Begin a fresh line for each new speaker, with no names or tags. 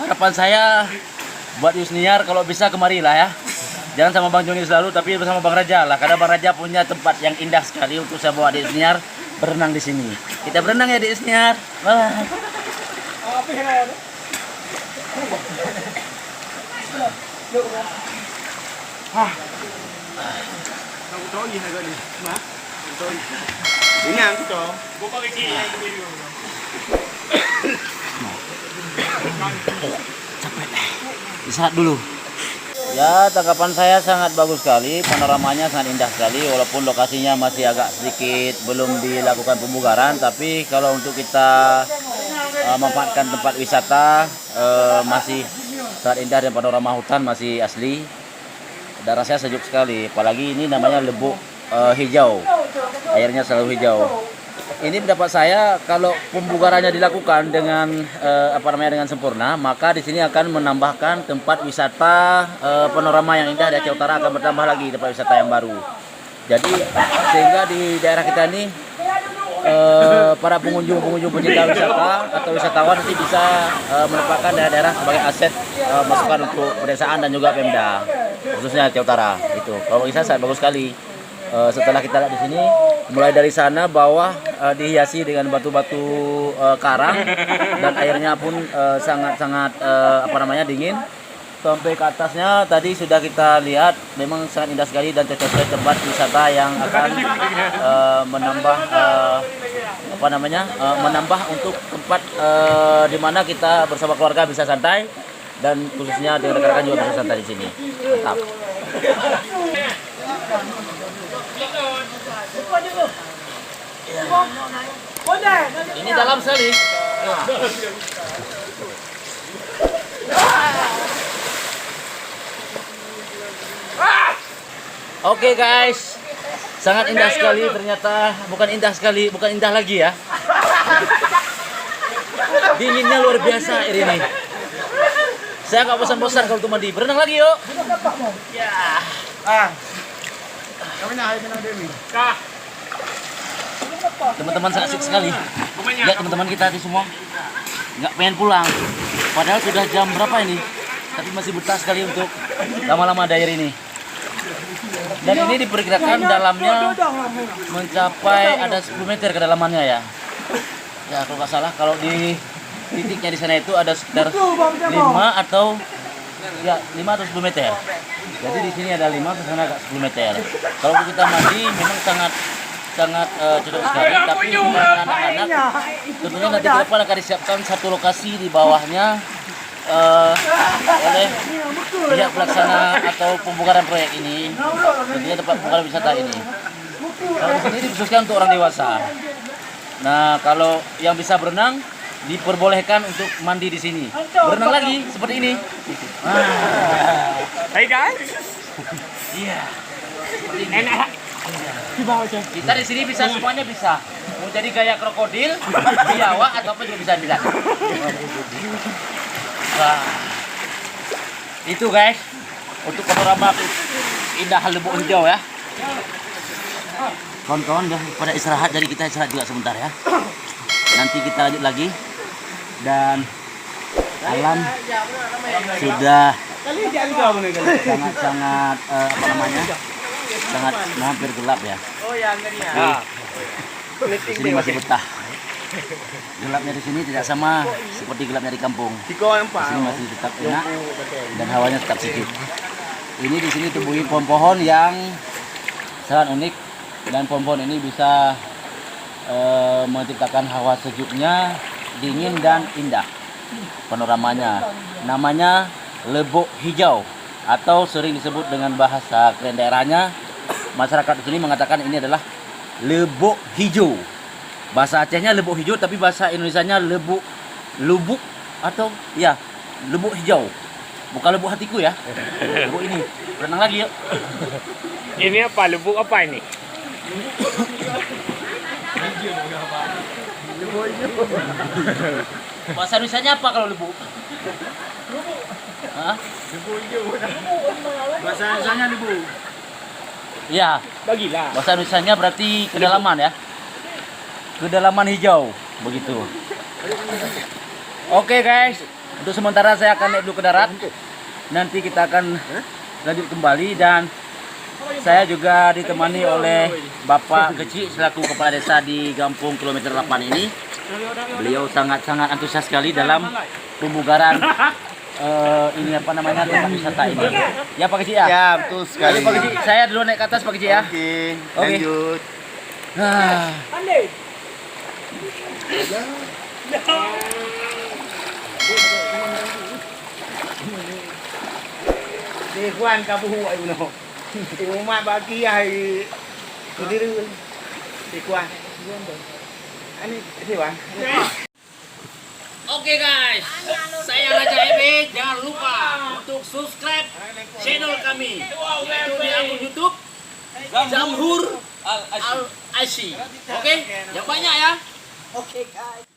harapan saya buat Yusniar kalau bisa kemarilah ya. Jangan sama Bang Joni selalu, tapi bersama Bang Raja lah. Karena Bang Raja punya tempat yang indah sekali untuk saya bawa adik Yusniar berenang di sini. Kita berenang ya adik Yusniar. Wah. Istirahat dulu. Ya, tanggapan saya sangat bagus sekali, panoramanya sangat indah sekali, walaupun lokasinya masih agak sedikit belum dilakukan pembugaran, tapi kalau untuk kita memanfaatkan tempat wisata masih sangat indah dan panorama hutan masih asli. Dan rasanya sejuk sekali, apalagi ini namanya Lebuk Hijau, airnya selalu hijau. Ini pendapat saya, kalau pembugarannya dilakukan dengan dengan sempurna, maka di sini akan menambahkan tempat wisata panorama yang indah di Aceh Utara, akan bertambah lagi tempat wisata yang baru. Jadi sehingga di daerah kita ini para pengunjung pencinta wisata atau wisatawan nanti bisa menempatkan daerah-daerah sebagai aset masukan untuk pedesaan dan juga Pemda, khususnya Aceh Utara. Itu kalau bisa sangat bagus sekali. Setelah kita lihat di sini, mulai dari sana bawah dihiasi dengan batu-batu karang dan airnya pun sangat-sangat dingin. Sampai ke atasnya tadi sudah kita lihat, memang sangat indah sekali dan cocok sekali tempat wisata yang akan menambah untuk tempat di mana kita bersama keluarga bisa santai, dan khususnya dengan rekan-rekan juga bisa santai di sini. Mantap. Ini dalam sekali. Oke guys, sangat indah sekali ternyata. Bukan indah lagi ya. Dinginnya luar biasa air ini. Saya nggak bosan-bosan kalau untuk mandi. Berenang lagi yuk. Ya. Teman-teman sangat asik sekali. Lihat teman-teman kita di semua nggak pengen pulang. Padahal sudah jam berapa ini? Tapi masih betah sekali untuk lama-lama di air ini. Dan ini diperkirakan dalamnya mencapai ada 10 meter kedalamannya ya. Ya kalau nggak salah, kalau di titiknya di sana itu ada sekitar 5 atau 10 meter. Jadi di sini ada 5, ke sana agak 10 meter. Kalau kita mandi memang sangat cocok sekali, tapi untuk anak-anak tentunya nanti ke depan akan disiapkan satu lokasi di bawahnya oleh pihak pelaksana atau pembukaran proyek ini, tentunya tempat pembukaran wisata ini. Kalau di sini dikhususkan untuk orang dewasa. Nah, kalau yang bisa berenang diperbolehkan untuk mandi di sini. Berenang lagi seperti ini.
Hai guys.
Iya. Enak. Kita di sini bisa semuanya bisa. Mau jadi gaya krokodil, biawak atau apa juga bisa bilang. Wah. Itu guys, untuk panorama indah Lebuk Hijau ya. Kawan-kawan udah pada istirahat, jadi kita istirahat juga sebentar ya. Nanti kita lanjut lagi. Dan alam sudah sangat sangat hampir gelap ya. Di sini masih betah. Gelapnya di sini tidak sama seperti gelapnya di kampung. Di sini masih tetap enak dan hawanya tetap sejuk. Ini di sini tumbuhi pohon-pohon yang sangat unik, dan pohon-pohon ini bisa menciptakan hawa sejuknya, dingin dan indah. Panoramanya namanya Lebuk Hijau, atau sering disebut dengan bahasa keren daerahnya, masyarakat di sini mengatakan ini adalah Lebuk Hijau. Bahasa Acehnya Lebuk Hijau, tapi bahasa Indonesianya Lubuk atau ya Lebuk Hijau. Bukan Lebuk hatiku ya. Lebuk ini. Berenang lagi yuk.
Ini apa? Lubuk apa ini?
Bahasa Indonesianya apa kalau lebuk? Hah?
Bahasa Indonesianya lubuk.
Ya.
Bagilah.
Bahasa Indonesianya berarti kedalaman ya. Kedalaman hijau, begitu. Oke guys, Untuk sementara saya akan naik dulu ke darat. Nanti kita akan lanjut kembali dan saya juga ditemani oleh Bapak Kecik selaku kepala desa di Gampung Kilometer 8 ini. Beliau sangat-sangat antusias sekali dalam pembugaran ini apa namanya tempat wisata ini. Ya Pak Kecik ya?
Ya, betul sekali.
Ayo, Pak Kecik, saya dulu naik ke atas Pak Kecik ya.
Oke,
Oke.
lanjut.
Ah.
Di Juan kabuhu ay uno. Uma bagi ay kudiru. Di Juan. Ani di Juan.
Oke guys, saya Raja Ebe. Jangan lupa untuk subscribe channel kami yaitu di akun YouTube Zamhur Al Ashi. Oke, yang banyak ya.
Oke guys.